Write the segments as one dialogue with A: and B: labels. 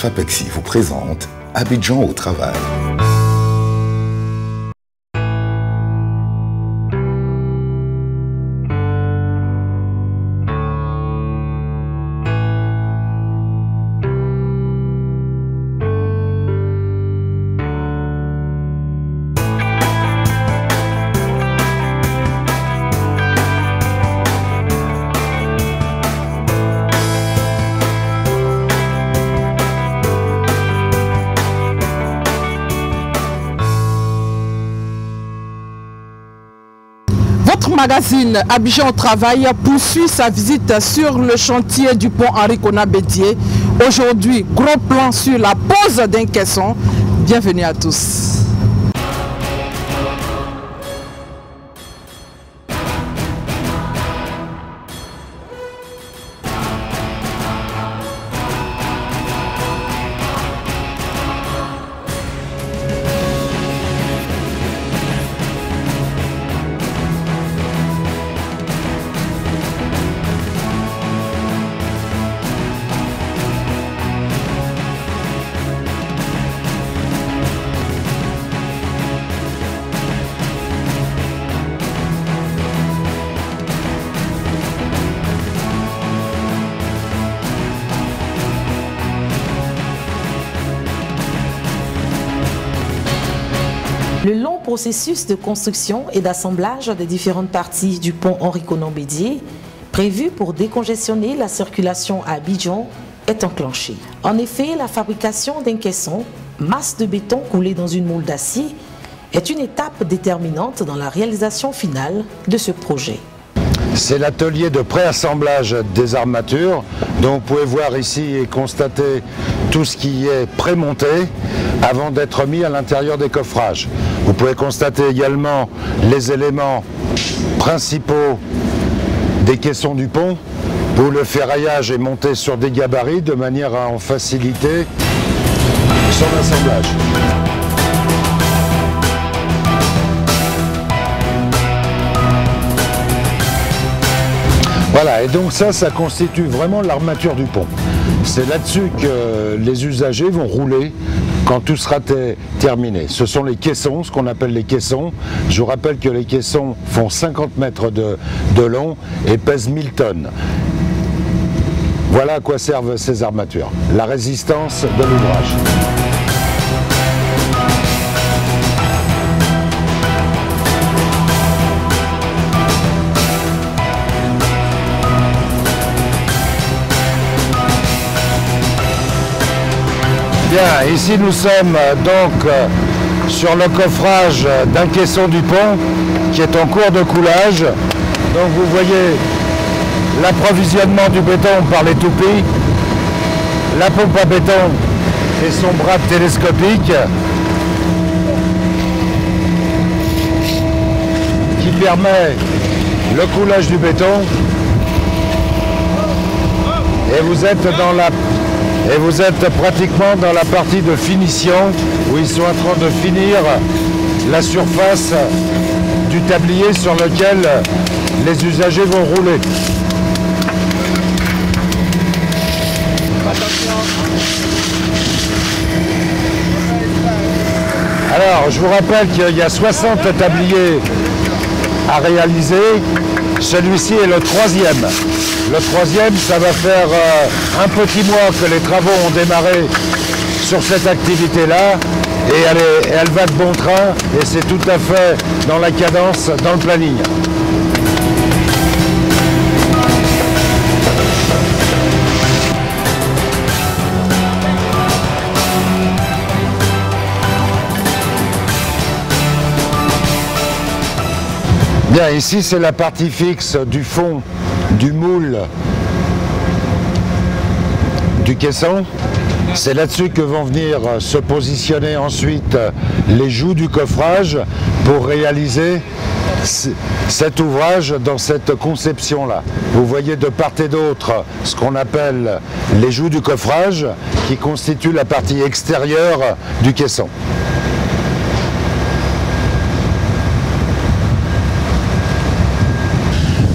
A: FAPEXI vous présente Abidjan au travail.
B: Votre magazine Abidjan au travail poursuit sa visite sur le chantier du pont Henri Konan Bédié. Aujourd'hui, gros plan sur la pose d'un caisson. Bienvenue à tous.
C: Le long processus de construction et d'assemblage des différentes parties du pont Henri Konan Bédié, prévu pour décongestionner la circulation à Abidjan, est enclenché. En effet, la fabrication d'un caisson, masse de béton coulée dans une moule d'acier, est une étape déterminante dans la réalisation finale de ce projet.
D: C'est l'atelier de préassemblage des armatures, dont vous pouvez voir ici et constater tout ce qui est prémonté avant d'être mis à l'intérieur des coffrages. Vous pouvez constater également les éléments principaux des caissons du pont, où le ferraillage est monté sur des gabarits de manière à en faciliter son assemblage. Voilà, et donc ça constitue vraiment l'armature du pont. C'est là-dessus que les usagers vont rouler quand tout sera terminé. Ce sont les caissons, ce qu'on appelle les caissons. Je vous rappelle que les caissons font 50 mètres de long et pèsent 1000 tonnes. Voilà à quoi servent ces armatures. La résistance de l'ouvrage. Bien, ici nous sommes donc sur le coffrage d'un caisson du pont qui est en cours de coulage. Donc vous voyez l'approvisionnement du béton par les toupies, la pompe à béton et son bras télescopique qui permet le coulage du béton. Et vous êtes pratiquement dans la partie de finition où ils sont en train de finir la surface du tablier sur lequel les usagers vont rouler. Alors, je vous rappelle qu'il y a 60 tabliers à réaliser. Celui-ci est le troisième. Le troisième, ça va faire un petit mois que les travaux ont démarré sur cette activité-là et elle va de bon train et c'est tout à fait dans la cadence, dans le planning. Bien, ici c'est la partie fixe du fond du moule du caisson. C'est là-dessus que vont venir se positionner ensuite les joues du coffrage pour réaliser cet ouvrage dans cette conception-là. Vous voyez de part et d'autre ce qu'on appelle les joues du coffrage qui constituent la partie extérieure du caisson.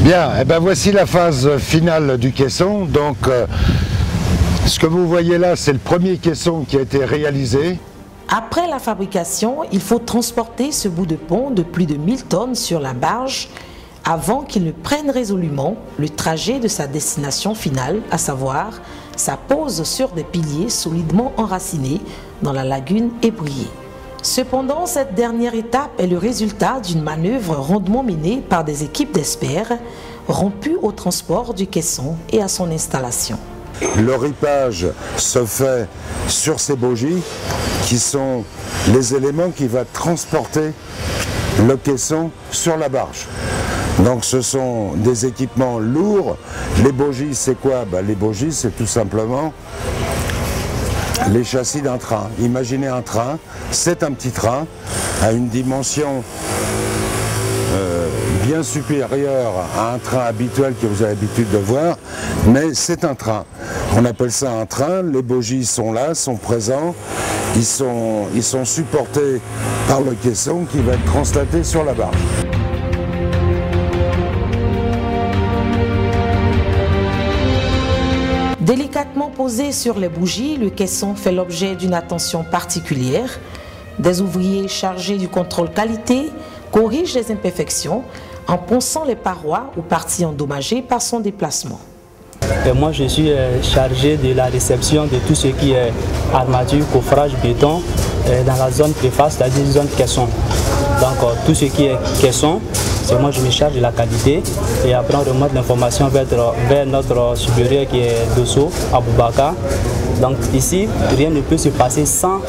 D: Bien, et ben voici la phase finale du caisson. Donc Ce que vous voyez là, c'est le premier caisson qui a été réalisé.
C: Après la fabrication, il faut transporter ce bout de pont de plus de 1000 tonnes sur la barge avant qu'il ne prenne résolument le trajet de sa destination finale, à savoir sa pose sur des piliers solidement enracinés dans la lagune ébriée. Cependant, cette dernière étape est le résultat d'une manœuvre rondement menée par des équipes d'experts rompues au transport du caisson et à son installation.
D: Le ripage se fait sur ces bogies qui sont les éléments qui vont transporter le caisson sur la barge. Donc ce sont des équipements lourds. Les bogies, c'est quoi? Les bogies, c'est tout simplement les châssis d'un train. Imaginez un train, c'est un petit train à une dimension bien supérieure à un train habituel que vous avez l'habitude de voir, mais c'est un train. On appelle ça un train, les bogies sont là, sont présents, ils sont supportés par le caisson qui va être translaté sur la barge.
C: Délicatement posé sur les bougies, le caisson fait l'objet d'une attention particulière. Des ouvriers chargés du contrôle qualité corrigent les imperfections en ponçant les parois ou parties endommagées par son déplacement.
E: Et moi, je suis chargé de la réception de tout ce qui est armature, coffrage, béton dans la zone préface, c'est-à-dire zone caisson. Donc tout ce qui est caisson, c'est moi je me charge de la qualité et après on remonte l'information vers notre supérieur qui est Dosso, Aboubaka. Donc ici, rien ne peut se passer sans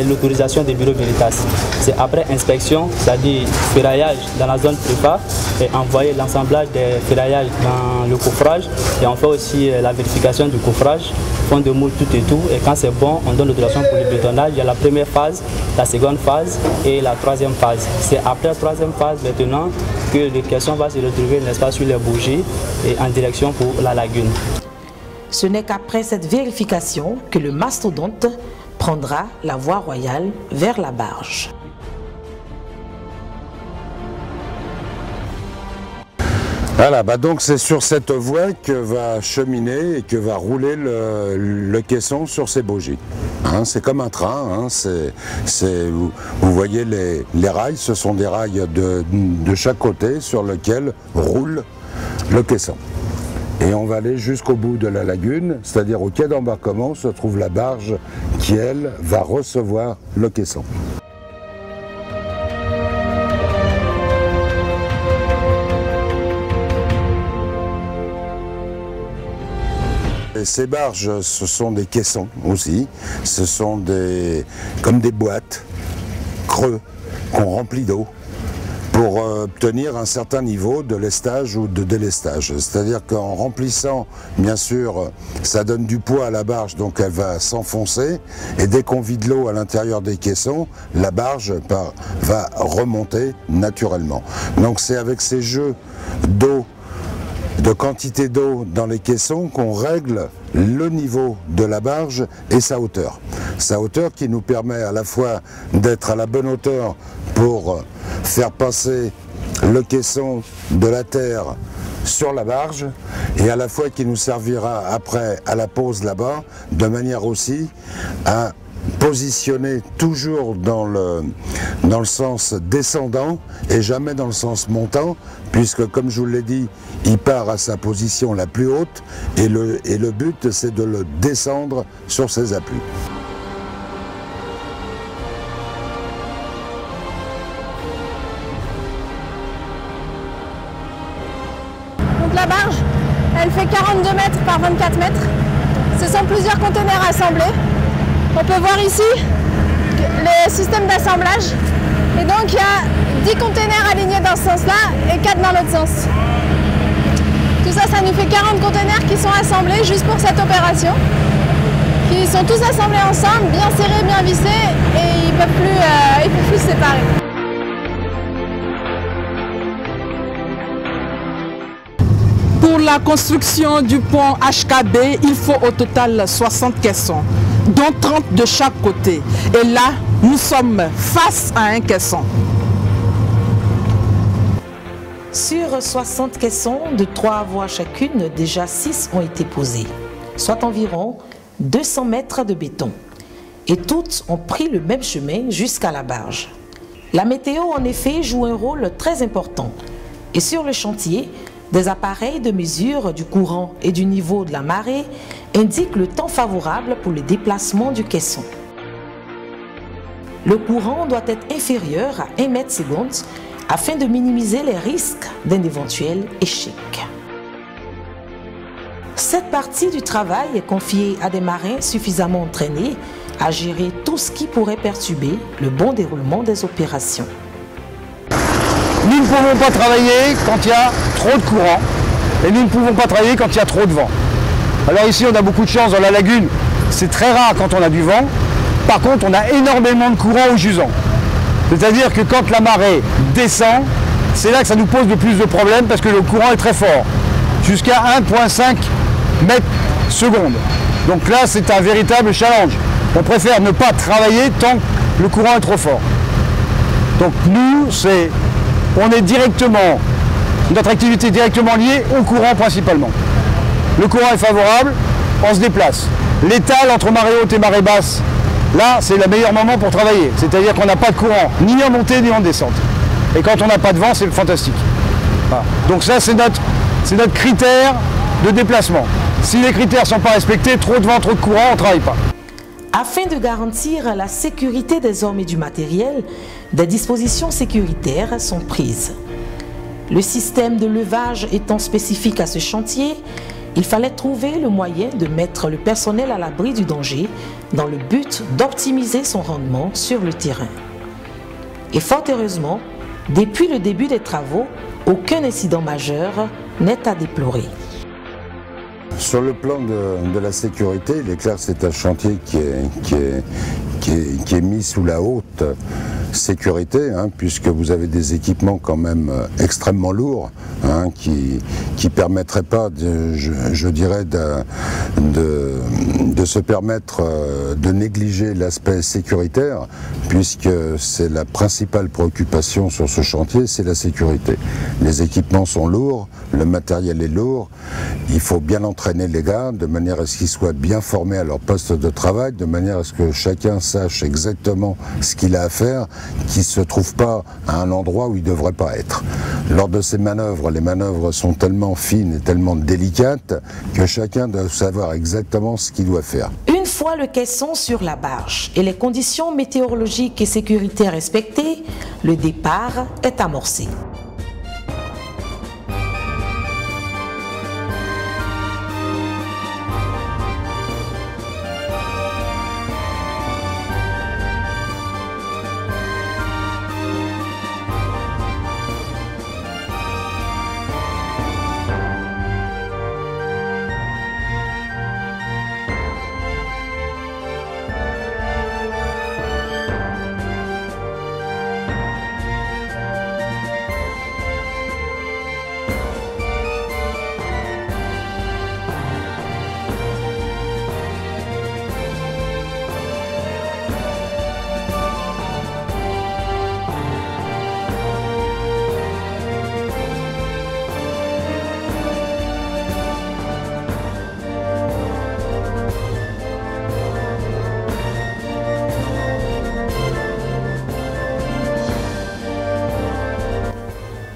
E: l'autorisation des bureaux Veritas. C'est après inspection, c'est-à-dire ferraillage dans la zone prépa et envoyer l'assemblage des ferraillages dans le coffrage et on fait aussi la vérification du coffrage, fond de moule, tout et tout. Et quand c'est bon, on donne l'autorisation pour le bétonnage. Il y a la première phase, la seconde phase et la troisième phase. C'est après la troisième phase maintenant que le caisson va se retrouver, n'est-ce pas, sur les bougies et en direction pour la lagune.
C: Ce n'est qu'après cette vérification que le mastodonte prendra la voie royale vers la barge.
D: Voilà, donc c'est sur cette voie que va cheminer et que va rouler le caisson sur ces bogies. Hein, c'est comme un train, vous voyez les rails, ce sont des rails de chaque côté sur lesquels roule le caisson. Et on va aller jusqu'au bout de la lagune, c'est-à-dire au quai d'embarquement se trouve la barge qui, elle, va recevoir le caisson. Et ces barges, ce sont des caissons aussi, ce sont comme des boîtes creux qu'on remplit d'eau pour obtenir un certain niveau de lestage ou de délestage. C'est-à-dire qu'en remplissant, bien sûr, ça donne du poids à la barge, donc elle va s'enfoncer, et dès qu'on vide l'eau à l'intérieur des caissons, la barge va remonter naturellement. Donc c'est avec ces jeux d'eau, de quantité d'eau dans les caissons qu'on règle le niveau de la barge et sa hauteur. Sa hauteur qui nous permet à la fois d'être à la bonne hauteur pour faire passer le caisson de la terre sur la barge et à la fois qui nous servira après à la pose là-bas de manière aussi à positionner toujours dans le sens descendant et jamais dans le sens montant, puisque comme je vous l'ai dit, il part à sa position la plus haute et le but c'est de le descendre sur ses appuis.
F: Donc la barge, elle fait 42 mètres par 24 mètres. Ce sont plusieurs conteneurs assemblés. On peut voir ici le système d'assemblage. Et donc il y a 10 conteneurs alignés dans ce sens-là et 4 dans l'autre sens. Tout ça, ça nous fait 40 conteneurs qui sont assemblés juste pour cette opération. Qui sont tous assemblés ensemble, bien serrés, bien vissés et ils ne peuvent plus se séparer.
B: Pour la construction du pont HKB, il faut au total 60 caissons, dont 30 de chaque côté. Et là, nous sommes face à un caisson.
C: Sur 60 caissons de 3 voies chacune, déjà 6 ont été posés, soit environ 200 mètres de béton. Et toutes ont pris le même chemin jusqu'à la barge. La météo, en effet, joue un rôle très important. Et sur le chantier, des appareils de mesure du courant et du niveau de la marée indiquent le temps favorable pour le déplacement du caisson. Le courant doit être inférieur à 1 mètre seconde afin de minimiser les risques d'un éventuel échec. Cette partie du travail est confiée à des marins suffisamment entraînés à gérer tout ce qui pourrait perturber le bon déroulement des opérations.
G: Nous ne pouvons pas travailler quand il y a trop de courant et nous ne pouvons pas travailler quand il y a trop de vent. Alors ici on a beaucoup de chance dans la lagune, c'est très rare quand on a du vent. Par contre on a énormément de courant au jusant. C'est-à-dire que quand la marée descend, c'est là que ça nous pose le plus de problèmes parce que le courant est très fort, jusqu'à 1,5 mètres seconde. Donc là c'est un véritable challenge. On préfère ne pas travailler tant que le courant est trop fort. Donc nous, on est directement, notre activité est directement liée au courant principalement. Le courant est favorable, on se déplace. L'étal entre marée haute et marée basse, là c'est le meilleur moment pour travailler. C'est-à-dire qu'on n'a pas de courant, ni en montée ni en descente. Et quand on n'a pas de vent, c'est fantastique. Voilà. Donc ça c'est notre critère de déplacement. Si les critères ne sont pas respectés, trop de vent, trop de courant, on ne travaille pas.
C: Afin de garantir la sécurité des hommes et du matériel, des dispositions sécuritaires sont prises. Le système de levage étant spécifique à ce chantier, il fallait trouver le moyen de mettre le personnel à l'abri du danger dans le but d'optimiser son rendement sur le terrain. Et fort heureusement, depuis le début des travaux, aucun incident majeur n'est à déplorer.
D: Sur le plan de la sécurité, il est clair que c'est un chantier qui est mis sous la haute sécurité, puisque vous avez des équipements quand même extrêmement lourds, qui ne permettraient pas, je dirais, de se permettre de négliger l'aspect sécuritaire, puisque c'est la principale préoccupation sur ce chantier, c'est la sécurité. Les équipements sont lourds, le matériel est lourd, il faut bien entraîner les gars de manière à ce qu'ils soient bien formés à leur poste de travail, de manière à ce que chacun sache exactement ce qu'il a à faire, qu'il ne se trouve pas à un endroit où il ne devrait pas être. Lors de ces manœuvres, les manœuvres sont tellement fines et tellement délicates que chacun doit savoir exactement ce qu'il doit faire.
C: Une fois le caisson sur la barge et les conditions météorologiques et sécuritaires respectées, le départ est amorcé.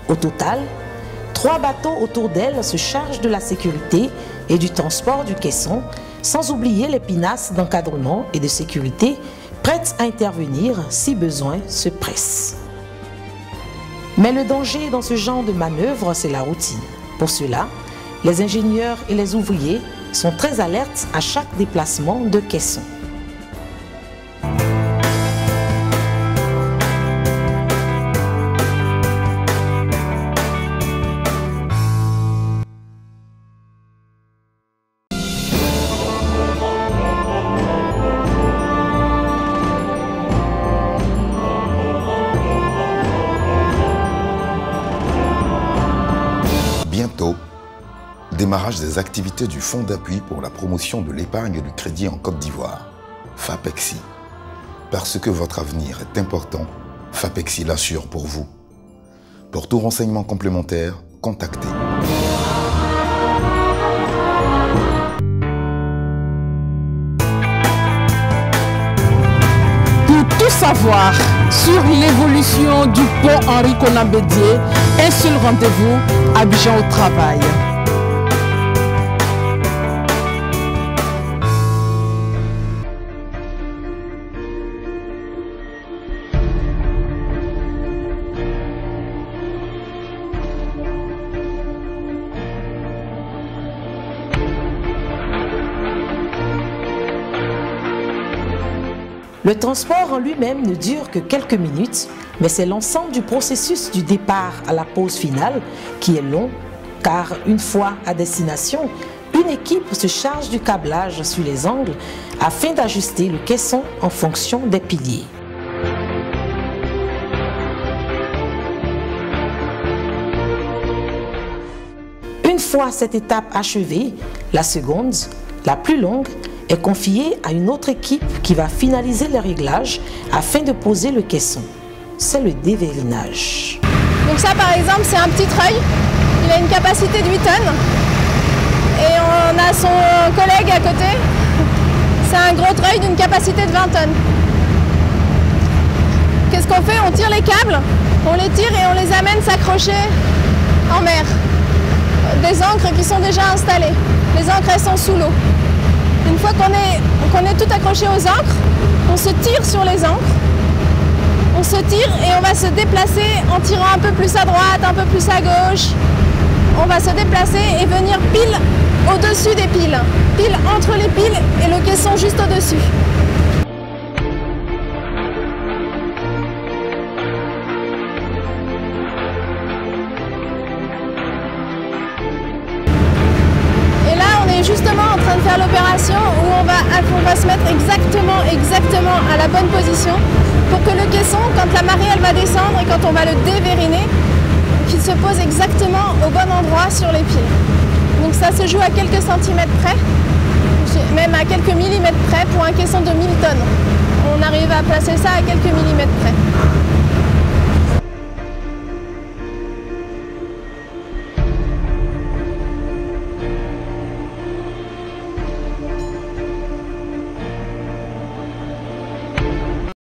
C: Au total, 3 bateaux autour d'elle se chargent de la sécurité et du transport du caisson, sans oublier les pinasses d'encadrement et de sécurité prêtes à intervenir si besoin se presse. Mais le danger dans ce genre de manœuvre, c'est la routine. Pour cela, les ingénieurs et les ouvriers sont très alertes à chaque déplacement de caisson.
A: Bientôt, démarrage des activités du Fonds d'appui pour la promotion de l'épargne et du crédit en Côte d'Ivoire, FAPEXI. Parce que votre avenir est important, FAPEXI l'assure pour vous. Pour tout renseignement complémentaire, contactez.
B: savoir sur l'évolution du pont Henri Konan Bédié, un seul rendez-vous, Abidjan au travail.
C: Le transport en lui-même ne dure que quelques minutes, mais c'est l'ensemble du processus du départ à la pause finale qui est long, car une fois à destination, une équipe se charge du câblage sur les angles afin d'ajuster le caisson en fonction des piliers. Une fois cette étape achevée, la seconde, la plus longue, est confiée à une autre équipe qui va finaliser les réglages afin de poser le caisson. C'est le dévérinage.
F: Donc ça par exemple c'est un petit treuil, il a une capacité de 8 tonnes et on a son collègue à côté, c'est un gros treuil d'une capacité de 20 tonnes. Qu'est-ce qu'on fait? On tire les câbles, on les tire et on les amène s'accrocher en mer. Des ancres qui sont déjà installées, les ancres elles sont sous l'eau. Une fois qu'on est tout accroché aux ancres, on se tire sur les ancres, on se tire et on va se déplacer en tirant un peu plus à droite, un peu plus à gauche. On va se déplacer et venir pile au-dessus des piles, pile entre les piles et le caisson juste au-dessus. Justement en train de faire l'opération où on va se mettre exactement à la bonne position pour que le caisson, quand la marée elle va descendre et quand on va le dévériner, qu'il se pose exactement au bon endroit sur les piles. Donc ça se joue à quelques centimètres près, même à quelques millimètres près pour un caisson de 1000 tonnes. On arrive à placer ça à quelques millimètres près.